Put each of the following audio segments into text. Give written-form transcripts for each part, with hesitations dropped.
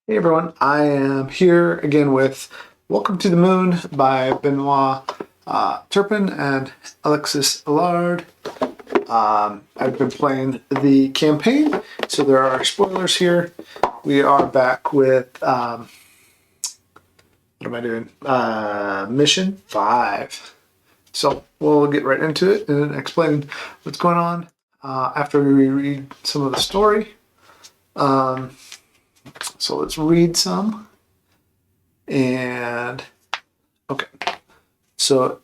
Hey everyone, I am here again with Welcome to the Moon by Benoit Turpin and Alexis Allard. I've been playing the campaign, so there are spoilers here. We are back with, what am I doing? Mission 5. So we'll get right into it and explain what's going on after we read some of the story. So let's read some. And okay, so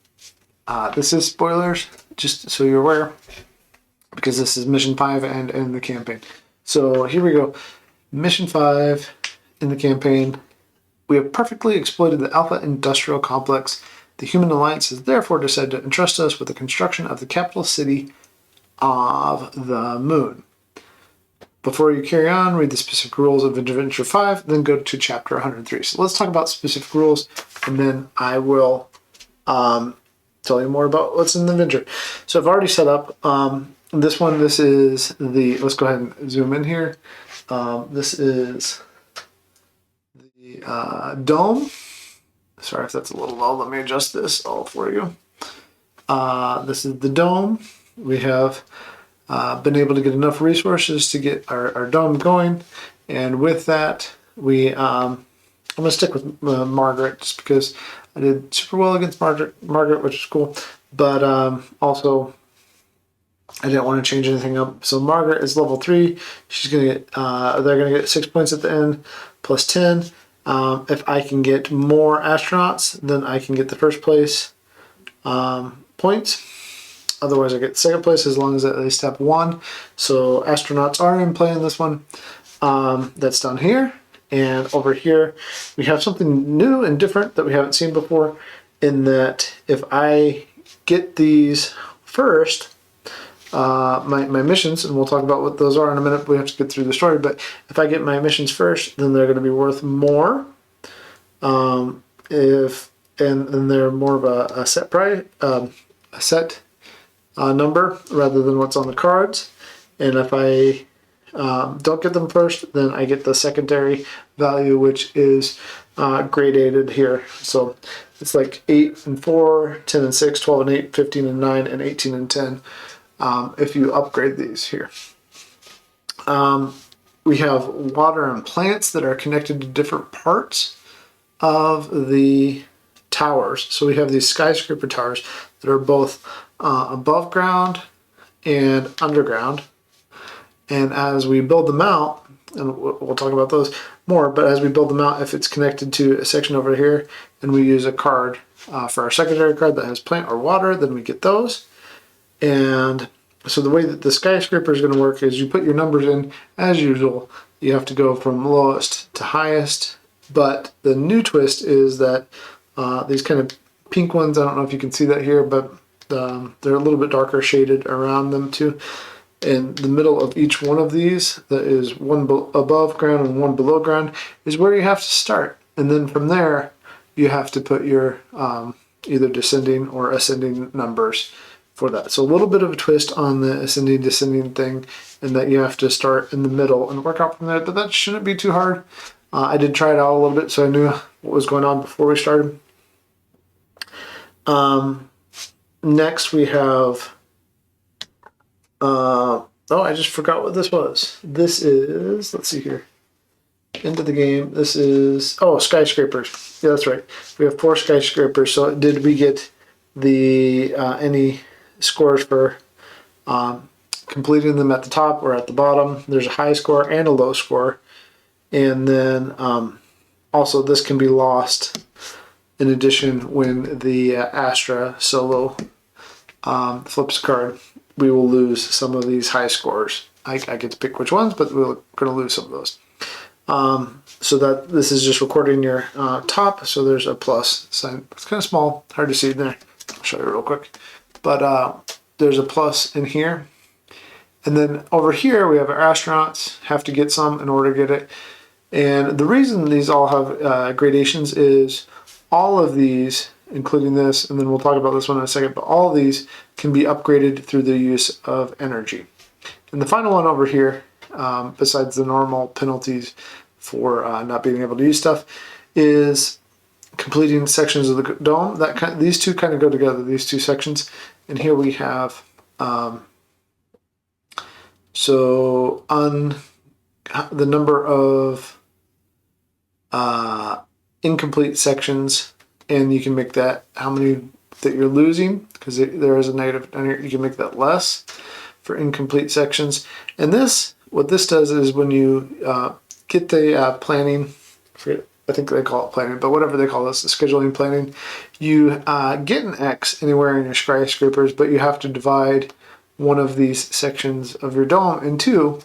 this is spoilers, just so you're aware, because this is Mission 5 and in the campaign. So here we go. Mission 5 in the campaign. We have perfectly exploited the Alpha Industrial Complex. The Human Alliance has therefore decided to entrust us with the construction of the capital city of the moon. Before you carry on, read the specific rules of Adventure 5, then go to chapter 103. So let's talk about specific rules, and then I will tell you more about what's in the adventure. So I've already set up this one. This is the, let's go ahead and zoom in here. This is the dome. Sorry if that's a little low. Let me adjust this all for you. This is the dome. We have been able to get enough resources to get our dome going, and with that we I'm gonna stick with Margaret just because I did super well against Margaret, which is cool, but also I didn't want to change anything up. So Margaret is level 3. She's gonna get they're gonna get 6 points at the end plus 10. If I can get more astronauts, then I can get the first place points. Otherwise, I get second place as long as at least have 1. So astronauts are in play in this one. That's down here. And over here, we have something new and different that we haven't seen before, in that if I get these first, my missions, and we'll talk about what those are in a minute, we have to get through the story, but if I get my missions first, then they're going to be worth more. And they're more of a set price, a set number rather than what's on the cards. And if I don't get them first, then I get the secondary value, which is gradated here. So it's like 8 and 4, 10 and 6, 12 and 8, 15 and 9, and 18 and 10 if you upgrade these here. We have water and plants that are connected to different parts of the towers. So we have these skyscraper towers that are both above ground and underground. And as we build them out, and we'll talk about those more, but as we build them out, if it's connected to a section over here and we use a card for our secondary card that has plant or water, then we get those. And so the way that the skyscraper is going to work is you put your numbers in as usual. You have to go from lowest to highest, but the new twist is that these kind of pink ones, I don't know if you can see that here, but they're a little bit darker shaded around them too. In the middle of each one of these, that is one above ground and one below ground, is where you have to start. And then from there, you have to put your either descending or ascending numbers for that. So a little bit of a twist on the ascending descending thing, in that you have to start in the middle and work out from there, but that shouldn't be too hard. I did try it out a little bit, so I knew what was going on before we started. Next we have, oh, I just forgot what this was. This is, let's see here, into the game. This is, oh, skyscrapers. Yeah, that's right. We have 4 skyscrapers. So did we get the any scores for completing them at the top or at the bottom? There's a high score and a low score. And then also this can be lost in addition when the Astra solo flips a card. We will lose some of these high scores. I get to pick which ones, but we're going to lose some of those. So that this is just recording your top, so there's a plus sign. It's kind of small, hard to see in there. I'll show you real quick. But there's a plus in here. And then over here we have our astronauts, have to get some in order to get it. And the reason these all have gradations is all of these, including this, and then we'll talk about this one in a second, but all of these can be upgraded through the use of energy. And the final one over here, besides the normal penalties for not being able to use stuff is completing sections of the dome. These two kind of go together, these two sections. And here we have, so on the number of incomplete sections, and you can make that how many that you're losing, because there is a negative down here. You can make that less for incomplete sections. And what this does is when you get the planning, I think they call it planning, but whatever they call this, the scheduling planning, you get an X anywhere in your skyscrapers, but you have to divide one of these sections of your dome in two.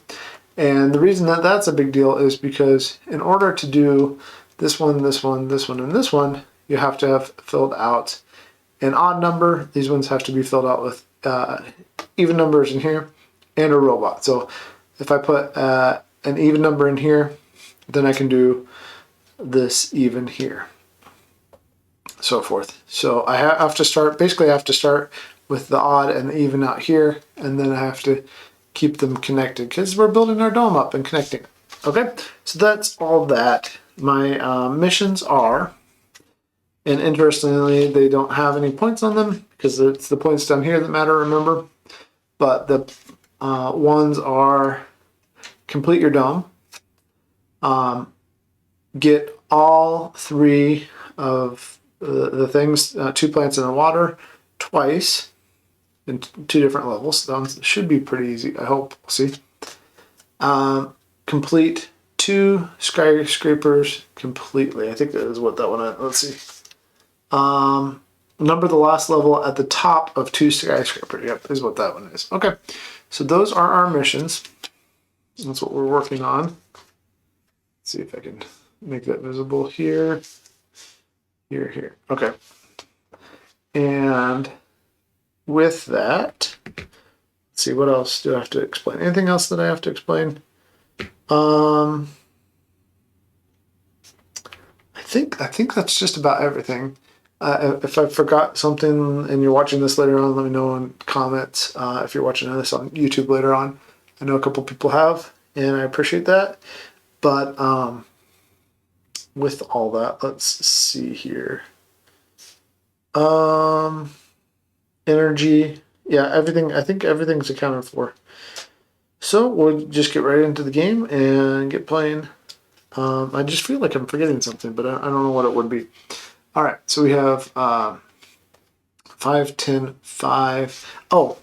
And the reason that that's a big deal is because in order to do this one, this one, this one, and this one, you have to have filled out an odd number. These ones have to be filled out with even numbers in here and a robot. So if I put an even number in here, then I can do this even here, so forth. So I have to start, basically I have to start with the odd and the even out here, and then I have to keep them connected because we're building our dome up and connecting it. Okay, so that's all that. My missions are, and interestingly, they don't have any points on them because it's the points down here that matter, remember? But the ones are complete your dome, get all three of the things, 2 plants in the water twice in 2 different levels. That should be pretty easy, I hope. We'll see. Complete 2 skyscrapers completely. I think that is what that one is. Let's see. Number the last level at the top of 2 skyscrapers. Yep, is what that one is. Okay, so those are our missions. That's what we're working on. Let's see if I can make that visible here. Here. Okay. And with that, let's see, what else do I have to explain? Anything else that I have to explain? I think that's just about everything. If I forgot something and you're watching this later on, let me know in comments. If you're watching this on YouTube later on, I know a couple people have, and I appreciate that. But with all that, let's see here. Energy, yeah, everything. I think everything's accounted for. So we'll just get right into the game and get playing. I just feel like I'm forgetting something, but I don't know what it would be. All right, so we have 5, 10, 5. Oh,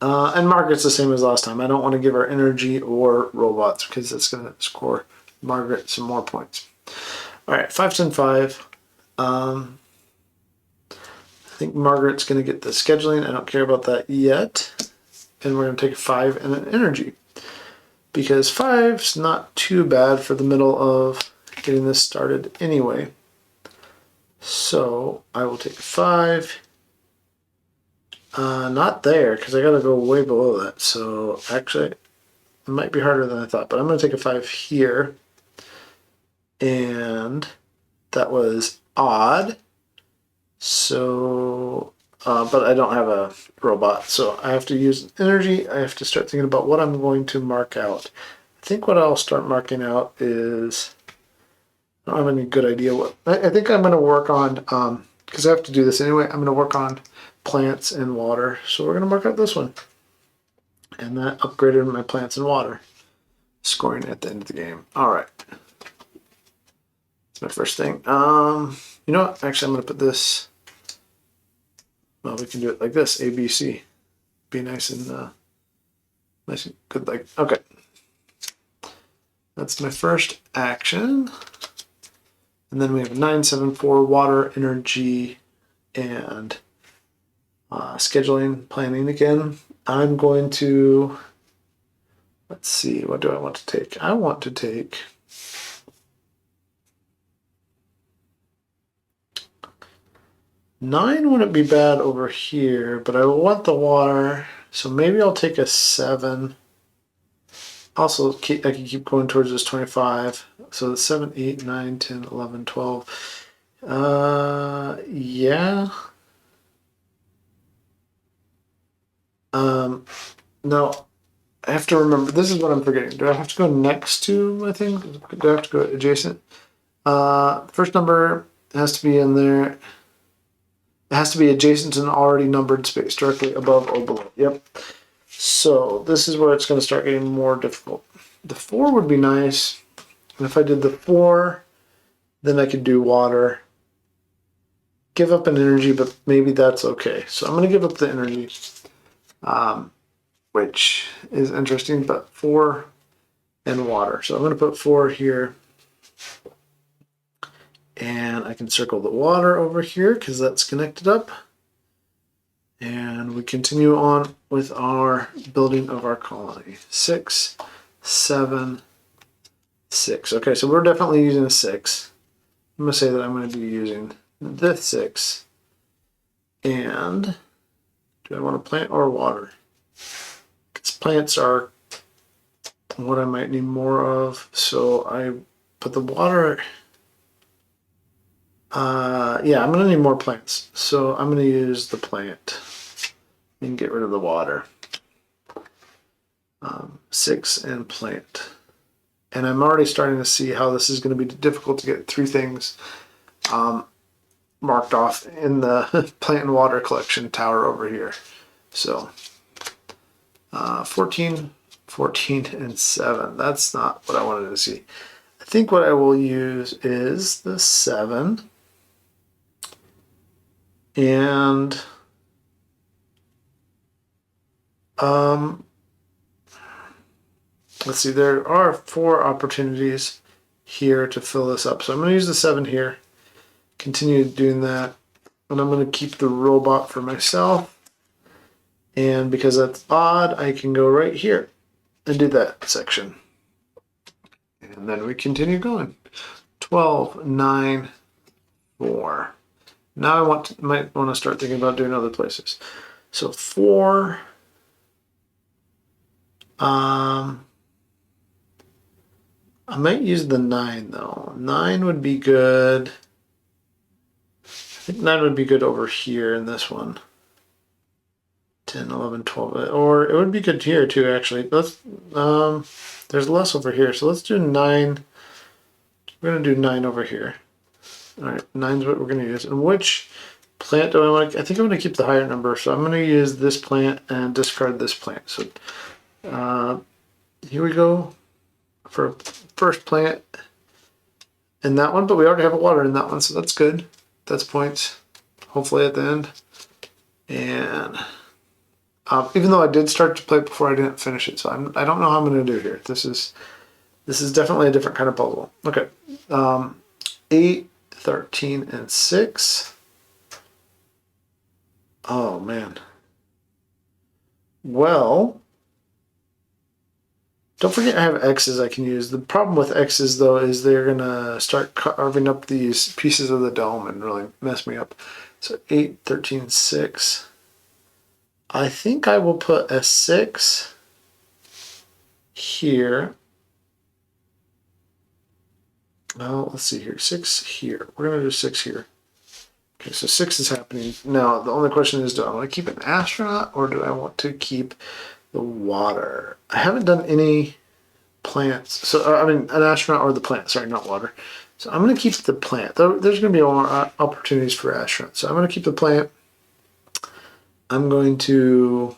and Margaret's the same as last time. I don't want to give her energy or robots because that's going to score Margaret some more points. All right, 5, 10, 5. I think Margaret's going to get the scheduling. I don't care about that yet. And we're going to take 5 and an energy, because 5's not too bad for the middle of getting this started anyway. So I will take 5. Not there, because I got to go way below that. So actually, it might be harder than I thought, but I'm going to take a 5 here. And that was odd. So, but I don't have a robot, so I have to use energy. I have to start thinking about what I'm going to mark out. I think what I'll start marking out is, I don't have any good idea what, I think I'm going to work on, because I have to do this anyway, I'm going to work on plants and water. So we're going to mark out this one. And that upgraded my plants and water scoring at the end of the game. All right. That's my first thing. You know what? Actually, I'm going to put this, well, we can do it like this, A, B, C. Be nice and good. Like, okay. That's my first action. And then we have 9, 7, 4, water, energy, and scheduling, planning again. I'm going to, let's see, what do I want to take? I want to take 9 wouldn't be bad over here, but I want the water, so maybe I'll take a 7. Also, I can keep going towards this 25. So 7, 8, 9, 10, 11, 12. Yeah. No, I have to remember, this is what I'm forgetting. Do I have to go next to my thing? Do I have to go adjacent? First number has to be in there. It has to be adjacent to an already numbered space, directly above or below. Yep. So this is where it's going to start getting more difficult. The 4 would be nice. And if I did the 4, then I could do water. Give up an energy, but maybe that's okay. So I'm going to give up the energy, which is interesting, but 4 and water. So I'm going to put 4 here. And I can circle the water over here because that's connected up. And we continue on with our building of our colony. 6, 7, 6. Okay, so we're definitely using a 6. I'm going to say that I'm going to be using this 6. And do I want a plant or water? Because plants are what I might need more of. So I put the water. Yeah, I'm going to need more plants. So I'm going to use the plant and get rid of the water. 6 and plant. And I'm already starting to see how this is going to be difficult to get 3 things marked off in the plant and water collection tower over here. So 14, 14, and 7. That's not what I wanted to see. I think what I will use is the 7. And let's see, there are 4 opportunities here to fill this up. So I'm going to use the 7 here, continue doing that, and I'm going to keep the robot for myself. And because that's odd, I can go right here and do that section. And then we continue going. 12, 9, 4. Now I might want to start thinking about doing other places. So 4. I might use the 9 though. 9 would be good. I think 9 would be good over here in this one. 10, 11, 12. Or it would be good here too, actually. Let's there's less over here. So let's do 9. We're going to do 9 over here. All right, 9 is what we're going to use. And which plant do I want to? I think I'm going to keep the higher number. So I'm going to use this plant and discard this plant. So here we go for first plant in that one. But we already have a water in that one, so that's good. That's points, hopefully at the end. And even though I did start to play before, I didn't finish it. So I don't know how I'm going to do here. This is definitely a different kind of puzzle. Okay. 8, 13, and 6. Oh, man. Well, don't forget I have X's I can use. The problem with X's, though, is they're going to start carving up these pieces of the dome and really mess me up. So 8, 13, 6. I think I will put a 6 here. Well, let's see here. 6 here. We're going to do 6 here. Okay, so 6 is happening. Now, the only question is, do I want to keep an astronaut or do I want to keep the water? I haven't done any plants. So, I mean, an astronaut or the plant. Sorry, not water. So I'm going to keep the plant. There's going to be more opportunities for astronauts. So I'm going to keep the plant. I'm going to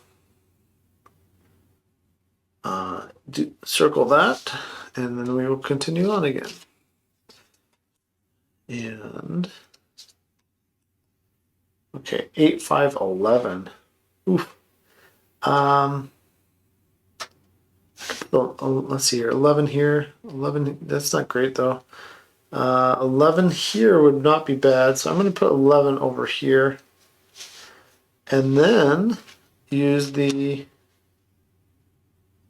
circle that, and then we will continue on again. And okay, 8, 5, 11. Oof. Let's see here. 11 here. 11. That's not great though. 11 here would not be bad. So I'm going to put 11 over here, and then use the.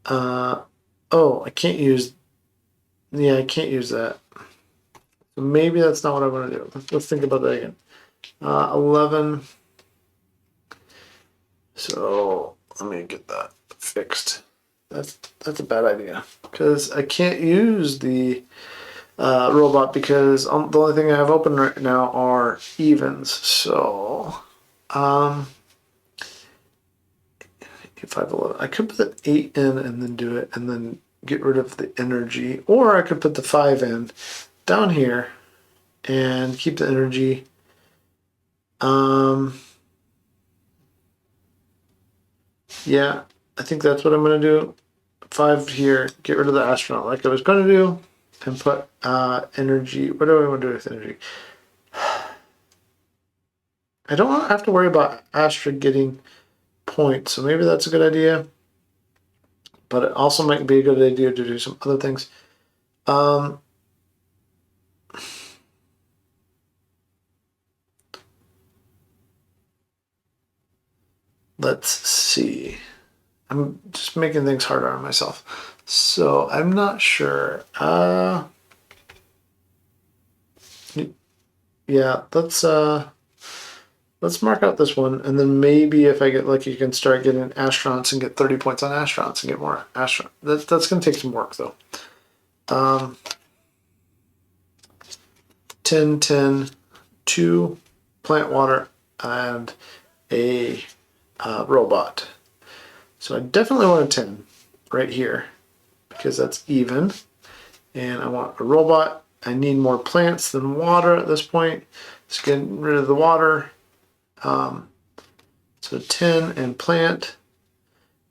Oh, I can't use. Yeah, I can't use that. So maybe that's not what I want to do. Let's think about that again. 11. So let me get that fixed. That's a bad idea because I can't use the robot because the only thing I have open right now are evens. So 511. I could put the 8 in and then do it and then get rid of the energy. Or I could put the 5 in down here and keep the energy. Yeah, I think that's what I'm going to do. 5 here, get rid of the astronaut like I was going to do, and put energy. What do I want to do with energy? I don't have to worry about Astra getting points, so maybe that's a good idea. But it also might be a good idea to do some other things. Let's see. I'm just making things harder on myself. So I'm not sure. Yeah, let's mark out this one, and then maybe if I get lucky, you can start getting astronauts and get 30 points on astronauts and get more astronauts. That's going to take some work, though. 10, 10, 2 plant water, and a robot. So I definitely want a 10 right here because that's even. And I want a robot. I need more plants than water at this point. Just getting rid of the water. So 10 and plant.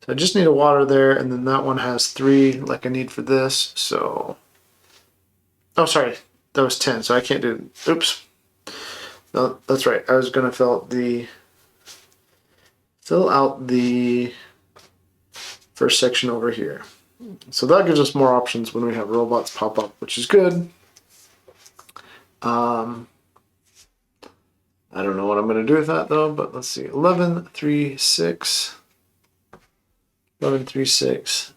So I just need a water there, and then that one has 3 like I need for this. So, oh, sorry, that was 10. So I can't do. Oops. No, that's right. I was gonna fill out the first section over here. So that gives us more options when we have robots pop up, which is good. I don't know what I'm going to do with that though, but let's see. 11, 3, 6. 11, 3, 6.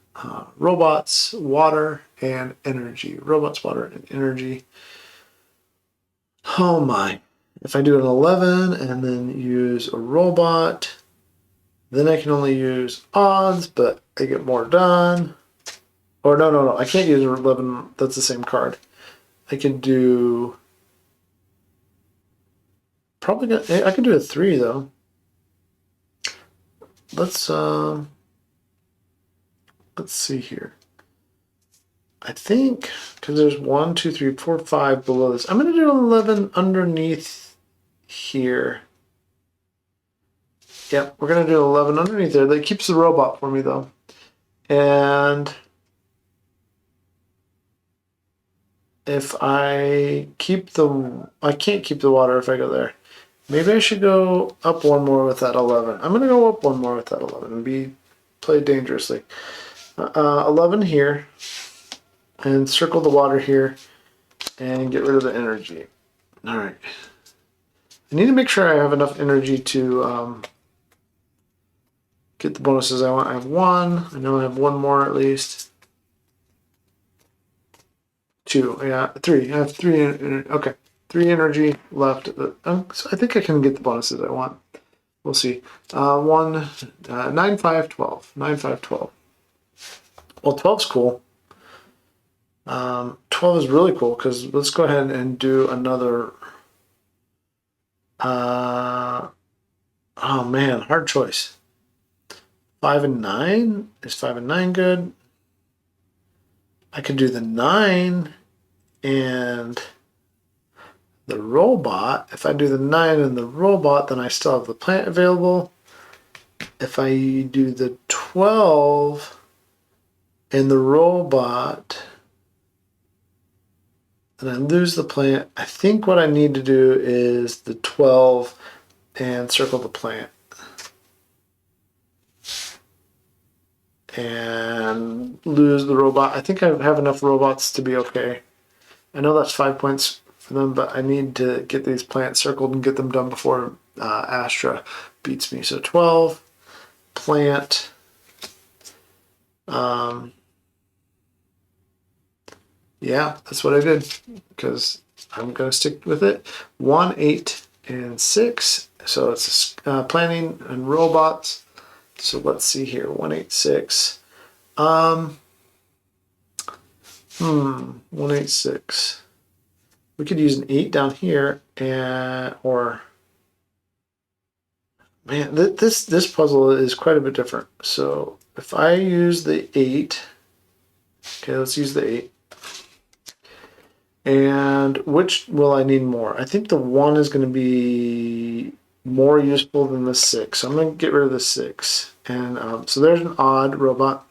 Robots, water, and energy. Robots, water, and energy. Oh my. If I do an 11 and then use a robot, then I can only use odds, but I get more done. Or no. I can't use 11. That's the same card. I can do... I can do a 3 though. Let's see here. I think because there's 1, 2, 3, 4, 5 below this. I'm gonna do 11 underneath here. Yep, we're gonna do 11 underneath there. That keeps the robot for me though. And if I can't keep the water if I go there. Maybe I should go up 1 more with that 11. I'm going to go up 1 more with that 11 and play dangerously. 11 here, and circle the water here, and get rid of the energy. All right. I need to make sure I have enough energy to get the bonuses I want. I have 1. I know I have 1 more at least. 2. Yeah, 3. I have 3. Okay. 3 energy left. So I think I can get the bonuses I want. We'll see. 9, 5, 12. 9, 5, 12. Well, 12's cool. 12 is really cool because let's go ahead and do another. Oh man, hard choice. 5 and 9? Is 5 and 9 good? I could do the 9 and the robot. If I do the 9 and the robot, then I still have the plant available. If I do the 12 and the robot, then I lose the plant. I think what I need to do is the 12 and circle the plant. And lose the robot. I think I have enough robots to be okay. I know that's 5 points for them, but I need to get these plants circled and get them done before Astra beats me. So 12, plant, yeah, that's what I did because I'm going to stick with it. 1, 8, and 6. So it's planning and robots. So let's see here. 1, 8, 6. 1, 8, 6. We could use an 8 down here, or Man, this puzzle is quite a bit different. So if I use the 8, okay, let's use the 8. And which will I need more? I think the 1 is going to be more useful than the 6. So I'm going to get rid of the 6. And so there's an odd robot.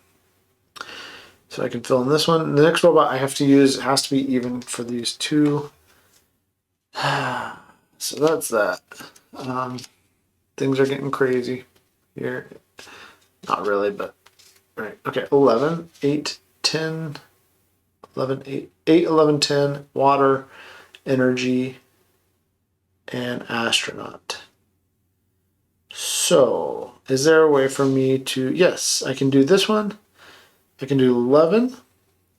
So I can fill in this one. The next robot I have to use has to be even for these two. So that's that. Things are getting crazy here. Not really, but right. Okay, 11, 8, 10, 11, 8, 8, 11, 10, water, energy, and astronaut. So, is there a way for me to, yes, I can do this one. I can do 11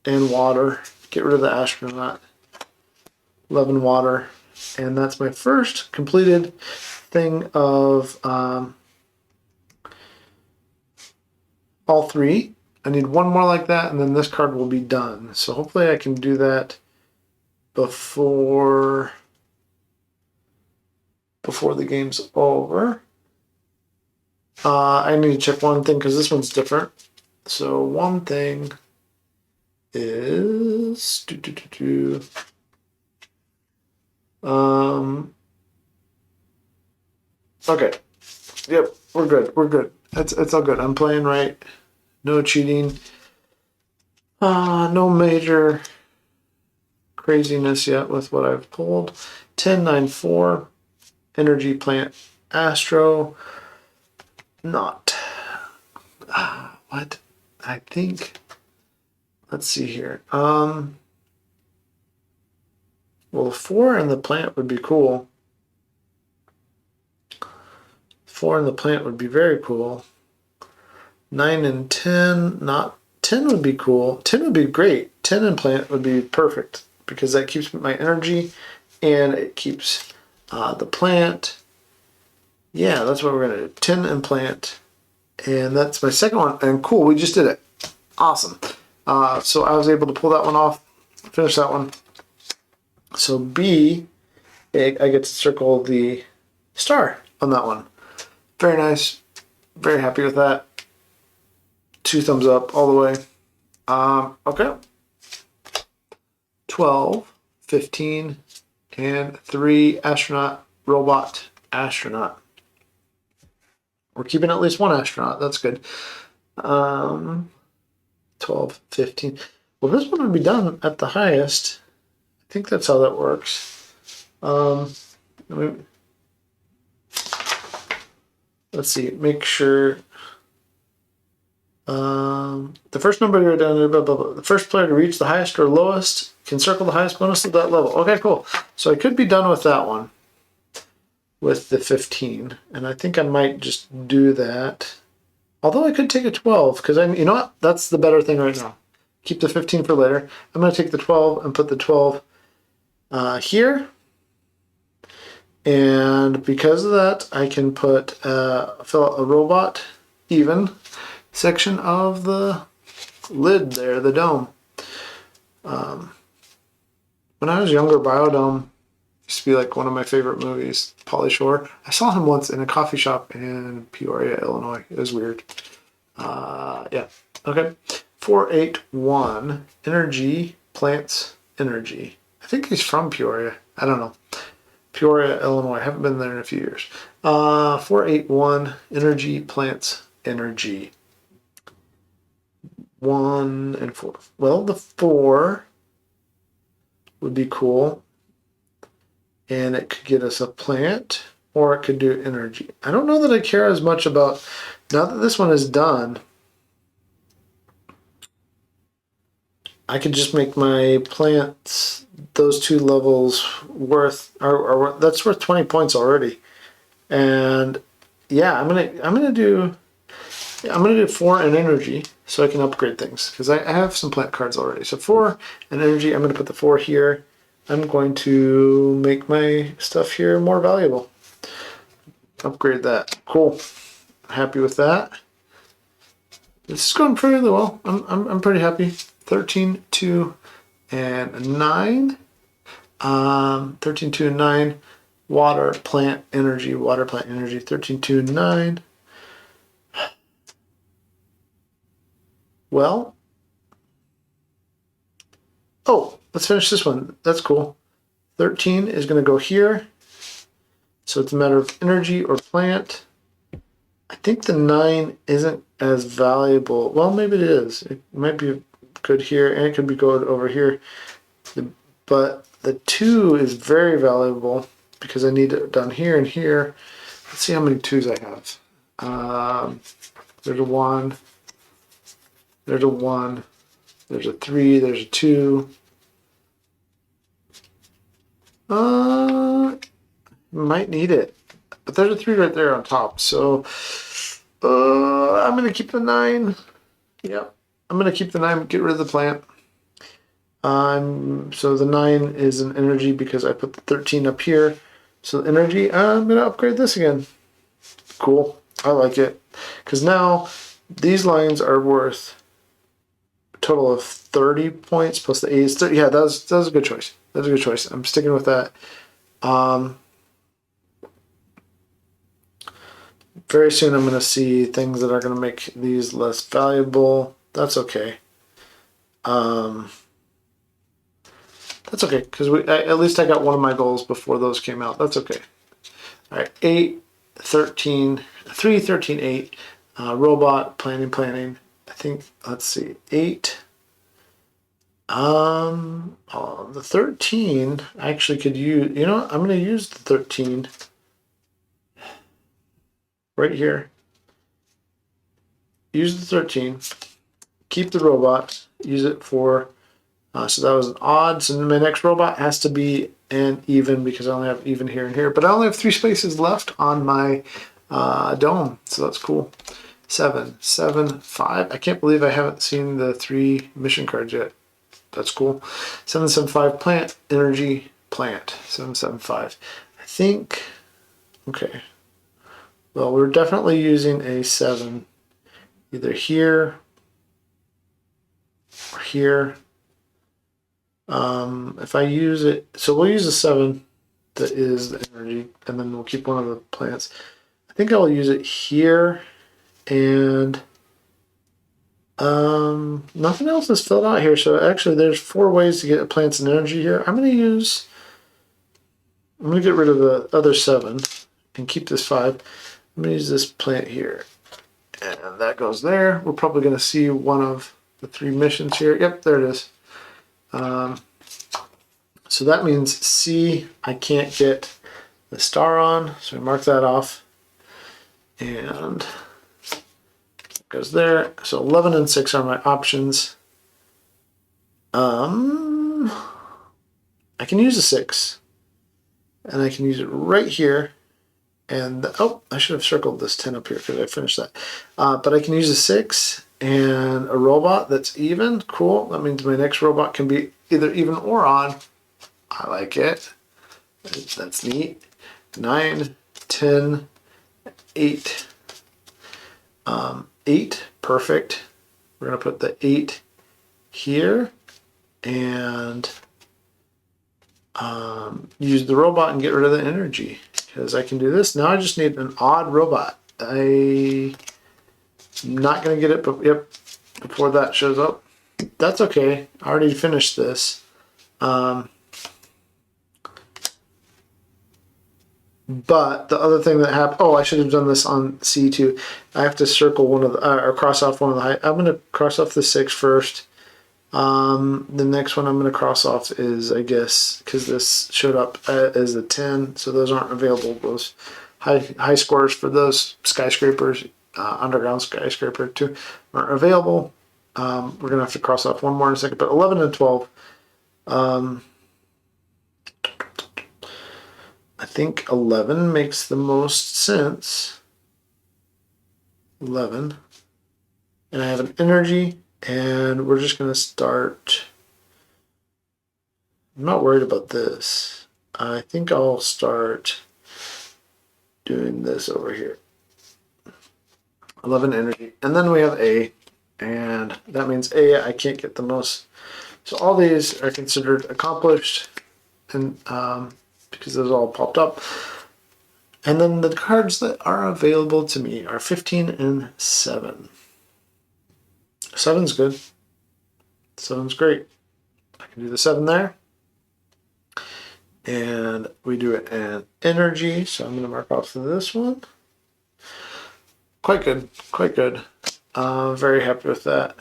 and water, get rid of the astronaut, 11 water, and that's my first completed thing of all 3. I need 1 more like that, and then this card will be done. So hopefully I can do that before the game's over. I need to check one thing because this one's different. So one thing is okay. Yep, we're good. We're good. It's all good. I'm playing right. No cheating. No major craziness yet with what I've pulled. 10, 9, 4. Energy, plant, astro. Not. What? I think. Let's see here. Well, 4 in the plant would be cool. 4 in the plant would be very cool. 9 and 10, not 10 would be cool. 10 would be great. 10 in plant would be perfect because that keeps my energy and it keeps the plant. Yeah, that's what we're gonna do. 10 in plant, and that's my second one. And cool, we just did it. Awesome. So I was able to pull that one off, finish that one. So B, I get to circle the star on that one. Very nice. Very happy with that. 2 thumbs up all the way. Okay. 12, 15, and 3 astronaut, robot, astronaut. We're keeping at least 1 astronaut. That's good. 12, 15. Well, this one would be done at the highest. I think that's how that works. Let's see. Make sure. The first number down, blah, blah, blah. The first player to reach the highest or lowest can circle the highest bonus of that level. Okay, cool. So I could be done with that one with the 15, and I think I might just do that. Although I could take a 12 because you know what? That's the better thing right now. Keep the 15 for later. I'm going to take the 12 and put the 12 here. And because of that, I can put fill out a robot even section of the lid there, the dome. When I was younger, Biodome used to be like one of my favorite movies. Pauly Shore. I saw him once in a coffee shop in Peoria, Illinois. It was weird. Yeah. Okay. 481 energy plants energy. I think he's from Peoria. I don't know. Peoria, Illinois. I haven't been there in a few years. 481 energy plants energy. 1 and 4. Well, the 4 would be cool. And it could get us a plant, or it could do energy. I don't know that I care as much about, now that this one is done, I could just make my plants, those 2 levels worth, that's worth 20 points already. And yeah, I'm gonna do 4 in energy so I can upgrade things because I have some plant cards already. So 4 in energy, I'm gonna put the 4 here. I'm going to make my stuff here more valuable. Upgrade that. Cool. Happy with that. This is going pretty well. I'm pretty happy. 13, 2, and 9. 13, 2, and 9. water plant energy, 13.29. Well, oh, let's finish this one. That's cool. 13 is going to go here. So it's a matter of energy or plant. I think the 9 isn't as valuable. Well, maybe it is. It might be good here, and it could be good over here. But the 2 is very valuable because I need it done here and here. Let's see how many 2s I have. There's a 1. There's a 1. There's a 3. There's a 2. Might need it. But there's a 3 right there on top. So I'm going to keep the 9. Yep. I'm going to keep the 9. Get rid of the plant. So the 9 is an energy because I put the 13 up here. So energy, I'm going to upgrade this again. Cool. I like it. Because now these lines are worth a total of 30 points plus the 8 is 30. Yeah, that was a good choice. That's a good choice. I'm sticking with that. Very soon I'm going to see things that are going to make these less valuable. That's okay. That's okay, because at least I got one of my goals before those came out. That's okay. All right, 8, 13, 3, 13, 8. Robot, planning. I think, let's see, 8. The 13, I actually could use, you know what? I'm going to use the 13 right here. Use the 13. Keep the robot. Use it for, so that was an odd. So my next robot has to be an even because I only have even here and here. But I only have 3 spaces left on my dome. So that's cool. 7, 7, 5. I can't believe I haven't seen the 3 mission cards yet. That's cool. 775 plant energy plant. 775. I think. Okay. Well, we're definitely using a 7, either here or here. If I use it, so we'll use a 7 that is the energy, and then we'll keep one of the plants. I think I'll use it here, and nothing else is filled out here. So actually, there's 4 ways to get plants and energy here. I'm gonna get rid of the other 7 and keep this 5. I'm gonna use this plant here, and that goes there. We're probably gonna see one of the 3 missions here. Yep, there it is. So that means C, I can't get the star on, so we mark that off, and it goes there. So 11 and 6 are my options. I can use a 6, and I can use it right here. And oh, I should have circled this 10 up here because I finished that. But I can use a 6 and a robot that's even. Cool. That means my next robot can be either even or odd. I like it. That's neat. 9, 10, 8. 8, perfect. We're going to put the 8 here and use the robot and get rid of the energy. Because I can do this. Now I just need an odd robot. I'm not going to get it, but yep, before that shows up. That's okay. I already finished this. But the other thing that happened, oh, I should have done this on C2. I have to circle one of the, or cross off one of the high. I'm going to cross off the 6 first. The next one I'm going to cross off is, I guess, because this showed up as a 10, so those aren't available. Those high scores for those skyscrapers, underground skyscraper too, aren't available. We're going to have to cross off one more in a second, but 11 and 12. I think 11 makes the most sense. 11. And I have an energy. And we're just going to start. I'm not worried about this. I think I'll start doing this over here. 11 energy. And then we have A. And that means A, I can't get the most. So all these are considered accomplished and because those all popped up. And then the cards that are available to me are 15 and 7. 7's good. 7's great. I can do the 7 there. And we do it an energy, so I'm going to mark off this one. Quite good, quite good. Very happy with that.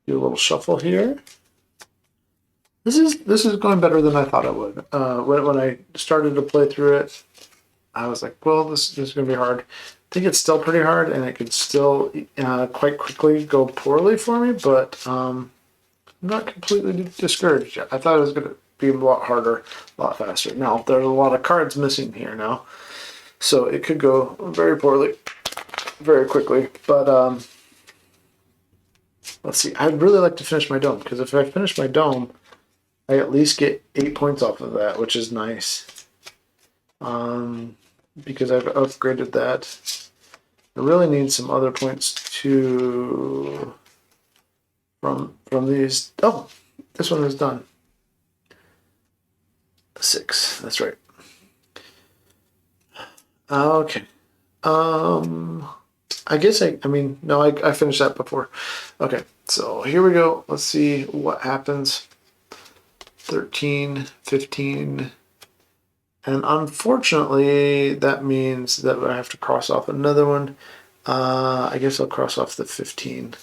Do a little shuffle here. This is going better than I thought it would. When I started to play through it, I was like, well, this is going to be hard. I think it's still pretty hard, and it could still quite quickly go poorly for me, but I'm not completely discouraged yet. I thought it was going to be a lot harder, a lot faster. Now, there's a lot of cards missing here now, so it could go very poorly, very quickly. But let's see. I'd really like to finish my dome, because if I finish my dome, I at least get 8 points off of that, which is nice. Because I've upgraded that. I really need some other points to from these. Oh, this one is done. 6. That's right. Okay. I guess I mean, no, I finished that before. Okay, so here we go. Let's see what happens. 13, 15. And unfortunately, that means that I have to cross off another one. I guess I'll cross off the 15.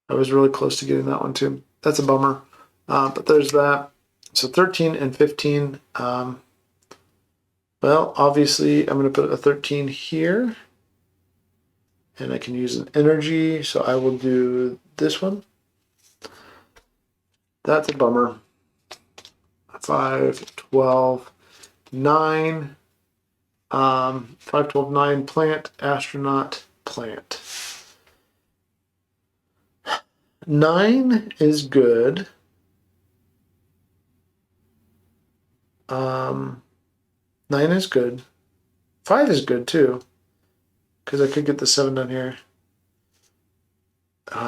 I was really close to getting that one too. That's a bummer. But there's that. So 13 and 15. Well, obviously, I'm going to put a 13 here. And I can use an energy, so I will do this one. That's a bummer. 5, 12, 9. 5, 12, 9, plant, astronaut, plant. 9 is good. 9 is good. 5 is good too, because I could get the 7 down here.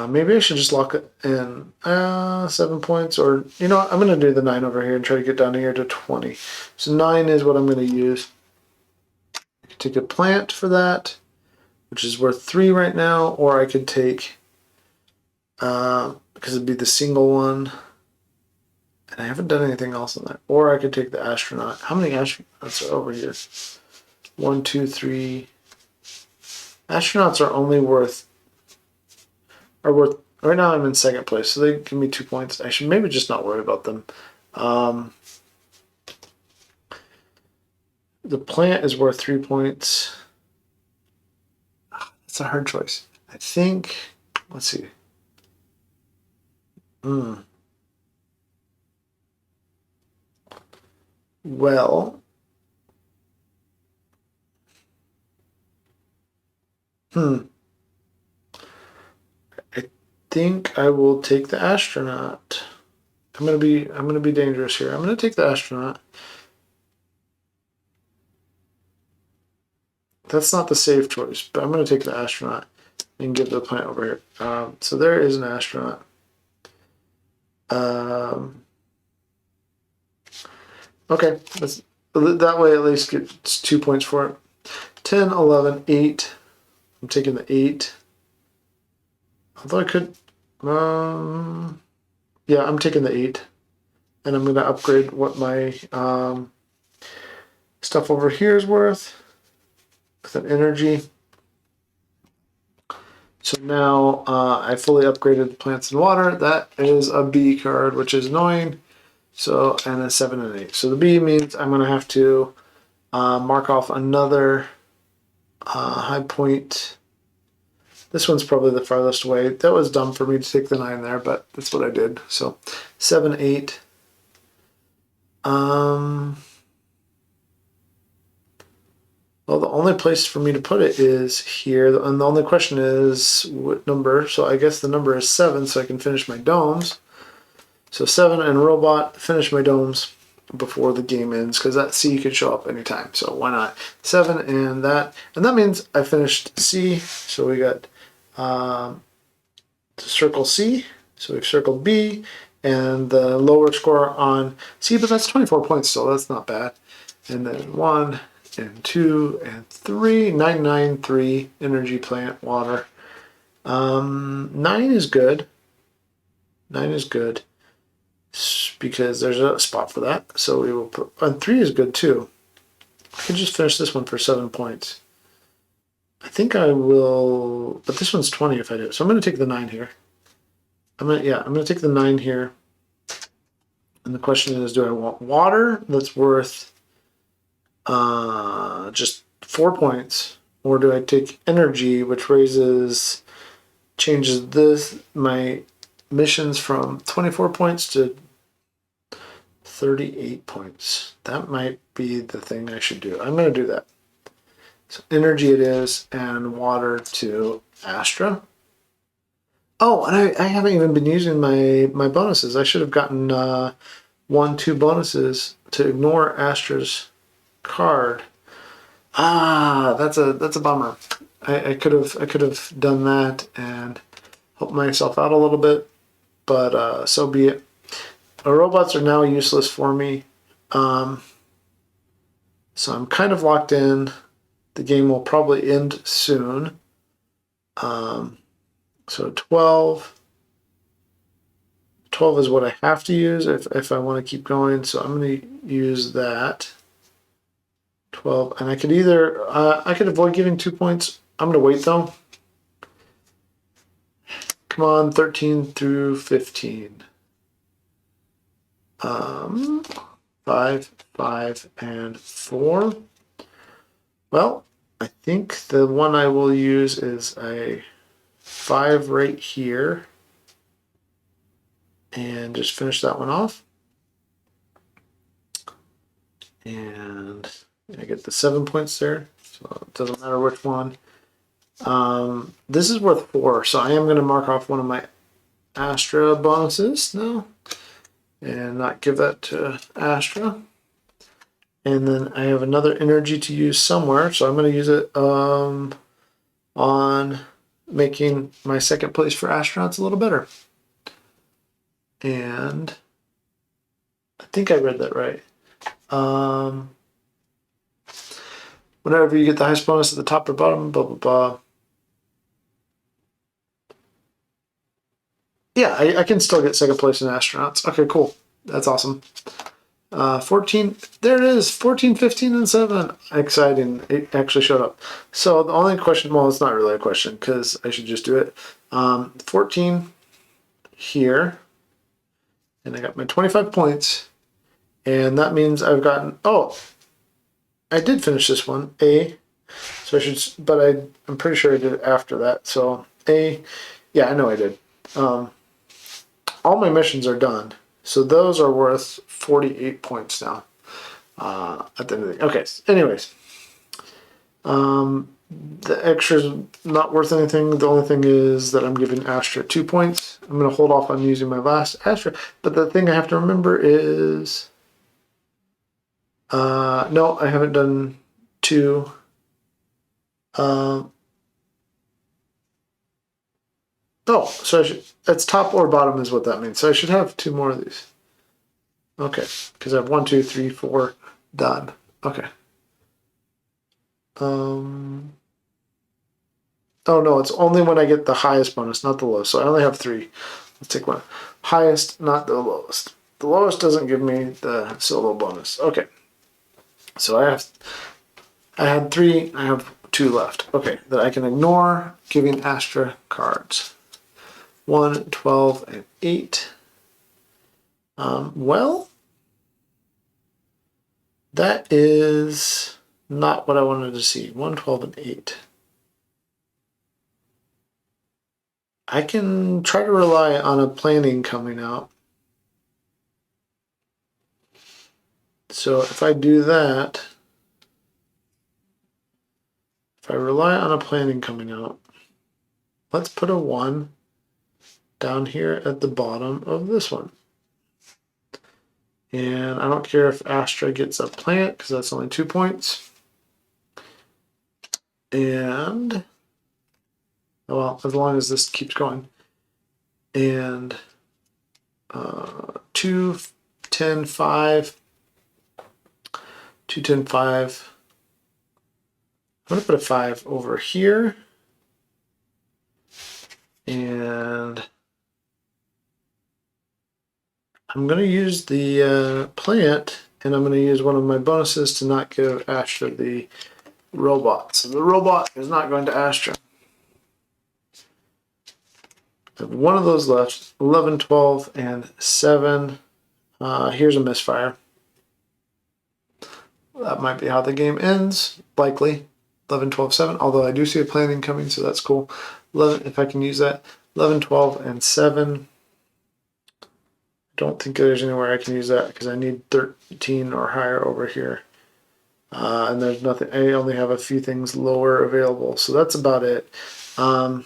Maybe I should just lock it in 7 points, or you know what? I'm going to do the 9 over here and try to get down here to 20. So 9 is what I'm going to use. I could take a plant for that, which is worth 3 right now, or I could take, because it'd be the single one, and I haven't done anything else on that. Or I could take the astronaut. How many astronauts are over here? 1, 2, 3. Astronauts are only worth. Right now I'm in second place, so they give me 2 points. I should maybe just not worry about them. The plant is worth 3 points. That's a hard choice. I think. Let's see. Well. I think I will take the astronaut. I'm gonna be dangerous here. I'm gonna take the astronaut. That's not the safe choice, but I'm gonna take the astronaut and give the plant over here. So there is an astronaut. Okay, that way at least gets 2 points for it. 10, 11, 8. I'm taking the 8. Although I could, yeah, I'm taking the 8, and I'm going to upgrade what my stuff over here is worth with an energy. So now I fully upgraded plants and water. That is a B card, which is annoying. So, and a 7 and 8. So the B means I'm going to have to mark off another high point. This one's probably the farthest away. That was dumb for me to take the 9 there, but that's what I did. So 7, 8. Well, the only place for me to put it is here, and the only question is what number. So I guess the number is 7, so I can finish my domes. So 7 and robot, finish my domes before the game ends, because that C could show up anytime. So why not? 7 and that means I finished C. So we got to circle C. So we've circled B, And the lower score on, see, but that's 24 points still, that's not bad. And then 1 and 2 and 3, 993 energy plant water. 9 is good. 9 is good because there's a spot for that. So we will put, and 3 is good too. I could just finish this one for 7 points. I think I will, but this one's 20 if I do. So I'm going to take the 9 here. I'm going to take the 9 here. And the question is, do I want water that's worth just 4 points, or do I take energy, which changes my missions from 24 points to 38 points? That might be the thing I should do. I'm going to do that. So energy it is, and water to Astra. Oh, and I haven't even been using my bonuses. I should have gotten 1, 2 bonuses to ignore Astra's card. That's a bummer. I could have done that and helped myself out a little bit, but so be it. Our robots are now useless for me, so I'm kind of locked in. The game will probably end soon. So 12 is what I have to use if I want to keep going. So I'm going to use that. 12, and I could either I could avoid giving 2 points. I'm going to wait though. Come on, 13 through 15. 5, 5, and 4. Well, I think the one I will use is a 5 right here. And just finish that one off. And I get the 7 points there. So it doesn't matter which one. This is worth 4, so I am going to mark off one of my Astra bonuses now. And not give that to Astra. And then I have another energy to use somewhere, so I'm going to use it on making my second place for astronauts a little better. And I think I read that right. Whenever you get the highest bonus at the top or bottom, blah, blah, blah. Yeah, I can still get second place in astronauts. Okay, cool. That's awesome. 14, there it is, 14, 15, and 7. Exciting, it actually showed up. So the only question, well, it's not really a question because I should just do it. 14 here, and I got my 25 points, and that means I've gotten, oh, I did finish this one, A, so I should, but I'm pretty sure I did it after that, so A, yeah, I know I did. All my missions are done. So those are worth 48 points now at the end of the day. Okay, anyways. The extra's not worth anything. The only thing is that I'm giving Astra 2 points. I'm going to hold off on using my last Astra. But the thing I have to remember is... no, I haven't done 2. Oh, so that's top or bottom is what that means. So I should have 2 more of these. Okay, because I have 1, 2, 3, 4 done. Okay. Oh no, it's only when I get the highest bonus, not the lowest. So I only have 3. Let's take one. Highest, not the lowest. The lowest doesn't give me the solo bonus. Okay. So I had 3, I have 2 left. Okay, that I can ignore giving Astra cards. 1, 12, and 8. Well, that is not what I wanted to see. 1, 12, and 8. I can try to rely on a planning coming out. So if I do that, if I rely on a planning coming out, let's put a 1 down here at the bottom of this one. And I don't care if Astra gets a plant because that's only 2 points. And, well, as long as this keeps going. And 2, 10, 5, 2, 10, 5. I'm going to put a 5 over here. And I'm going to use the plant, and I'm going to use one of my bonuses to not give Astra the robot. So the robot is not going to Astra. I have one of those left. 11, 12, and 7. Here's a misfire. That might be how the game ends, likely. 11, 12, 7, although I do see a planning coming, so that's cool. 11, if I can use that. 11, 12, and 7. Don't think there's anywhere I can use that because I need 13 or higher over here. And there's nothing, I only have a few things lower available, so that's about it. So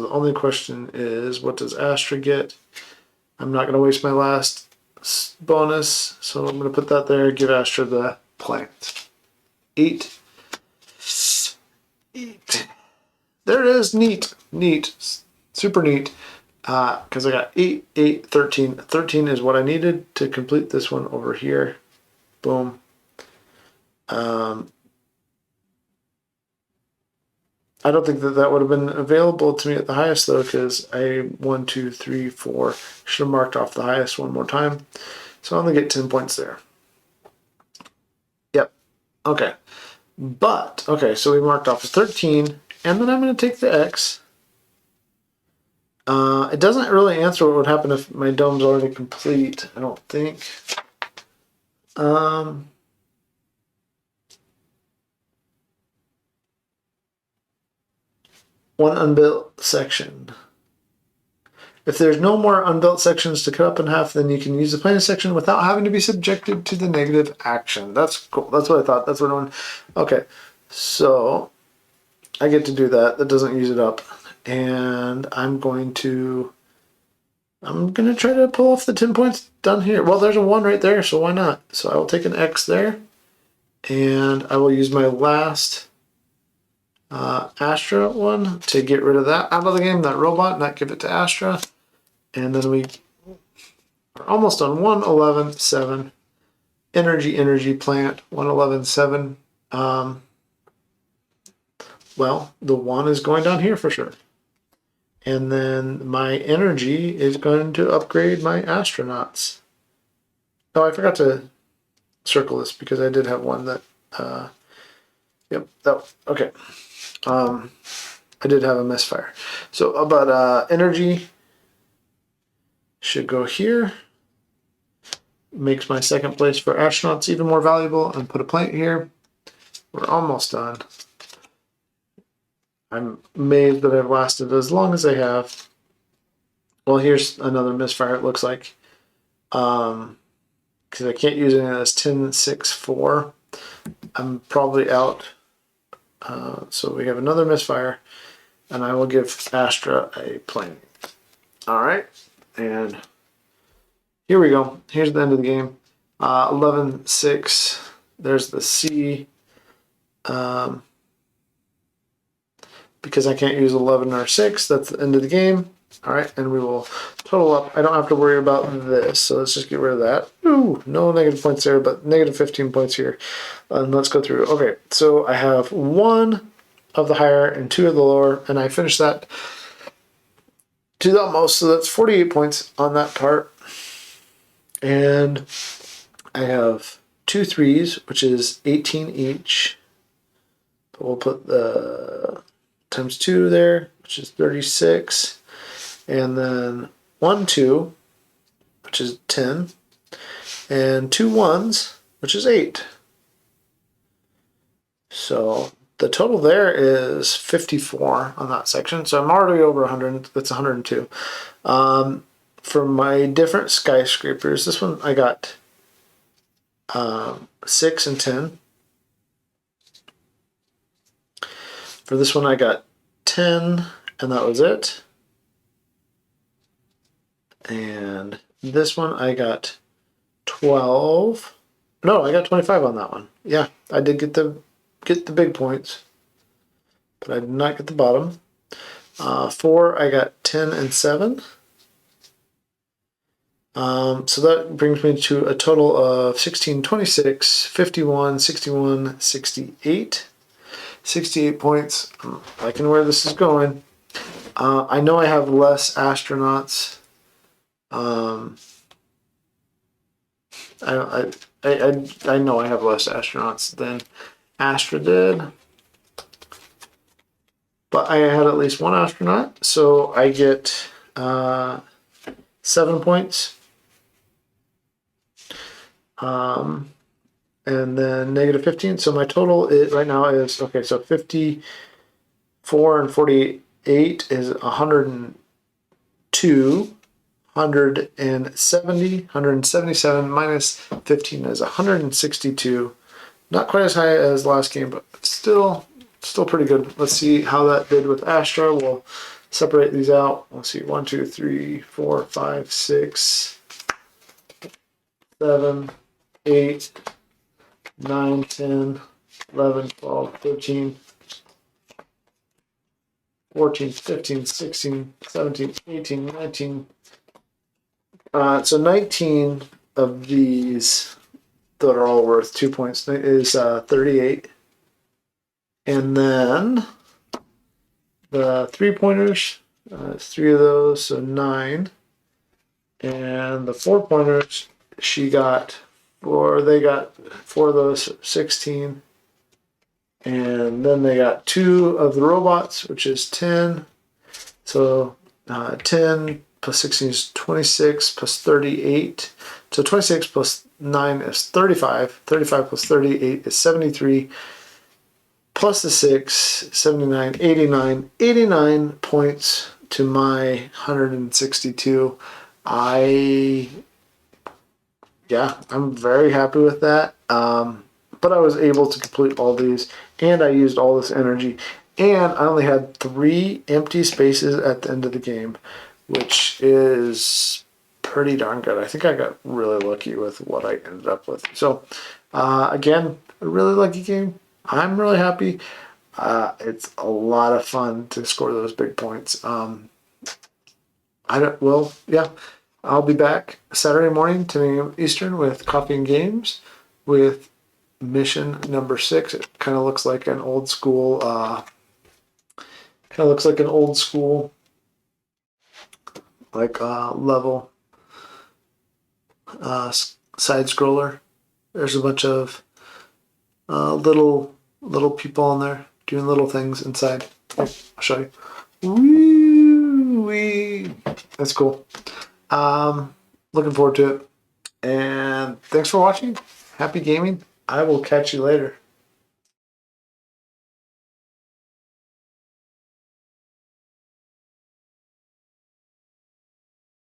the only question is, what does Astra get? I'm not going to waste my last bonus, so I'm going to put that there, give Astra the plant. 8. 8. There it is. Neat. Super neat. Because I got 8, 8, 13. 13 is what I needed to complete this one over here. Boom. I don't think that would have been available to me at the highest, though, because I 1, 2, 3, 4 should have marked off the highest one more time. So I only get 10 points there. Yep. Okay. But, okay, so we marked off 13, and then I'm going to take the X. It doesn't really answer what would happen if my dome's already complete, I don't think. One unbuilt section. If there's no more unbuilt sections to cut up in half, then you can use the planning section without having to be subjected to the negative action. That's cool. That's what I thought. That's what I want. Okay, so I get to do that. That doesn't use it up. And I'm going to try to pull off the 10 points done here. Well, there's a 1 right there, so why not? So I will take an X there. And I will use my last Astra one to get rid of that out of the game, that robot, not give it to Astra. And then we are almost on 111, 7. Energy plant, 111, 7. Well, the 1 is going down here for sure. And then my energy is going to upgrade my astronauts. Oh, I forgot to circle this because I did have one that, yep, that, okay. I did have a misfire. So, but energy should go here. Makes my second place for astronauts even more valuable, and put a plant here. We're almost done. I'm amazed that I've lasted as long as I have. Well, here's another misfire, it looks like. Because I can't use it as 10, 6, 4. I'm probably out. So we have another misfire, and I will give Astra a plane. All right, and here we go. Here's the end of the game. 11, 6. There's the C. Because I can't use 11 or 6, that's the end of the game. All right, and we will total up. I don't have to worry about this, so let's just get rid of that. Ooh, no negative points there, but negative 15 points here. And let's go through. Okay, so I have 1 of the higher and 2 of the lower, and I finished that to the utmost, so that's 48 points on that part. And I have 2 3s, which is 18 each. But we'll put the times 2 there, which is 36. And then 1 2, which is 10. And 2 1s, which is 8. So the total there is 54 on that section. So I'm already over 100. That's 102. For my different skyscrapers, this one I got 6 and 10. For this one I got 10, and that was it. And this one I got 12. No, I got 25 on that one. Yeah, I did get the big points, but I did not get the bottom. 4, I got 10 and 7. So that brings me to a total of 16, 26, 51, 61, 68. 68 points. I'm liking where this is going. I know I have less astronauts. Um, I know I have less astronauts than Astra did, but I had at least one astronaut, so I get 7 points. And then negative 15. So my total is, right now is, okay, so 54 and 48 is 102. 177 minus 15 is 162. Not quite as high as last game, but still pretty good. Let's see how that did with Astra. We'll separate these out. Let's see, 1, 2, 3, 4, 5, 6, 7, 8, 9, 10, 11, 12, 13, 14, 15, 16, 17, 18, 19. So 19 of these that are all worth 2 points is 38. And then the 3-pointers, 3 of those, so 9. And the 4-pointers, they got 4 of those, 16. And then they got 2 of the robots, which is 10. So 10 plus 16 is 26 plus 38. So 26 plus 9 is 35. 35 plus 38 is 73. Plus the 6, 79, 89. 89 points to my 162. I'm very happy with that. But I was able to complete all these, and I used all this energy. And I only had 3 empty spaces at the end of the game, which is pretty darn good. I think I got really lucky with what I ended up with. So, again, a really lucky game. I'm really happy. It's a lot of fun to score those big points. I'll be back Saturday morning, 10 a.m. Eastern, with Coffee and Games with mission number 6. It kind of looks like an old school. Level side scroller. There's a bunch of little people on there doing little things inside. I'll show you. Woo-wee. That's cool. Looking forward to it. And thanks for watching. Happy gaming. I will catch you later.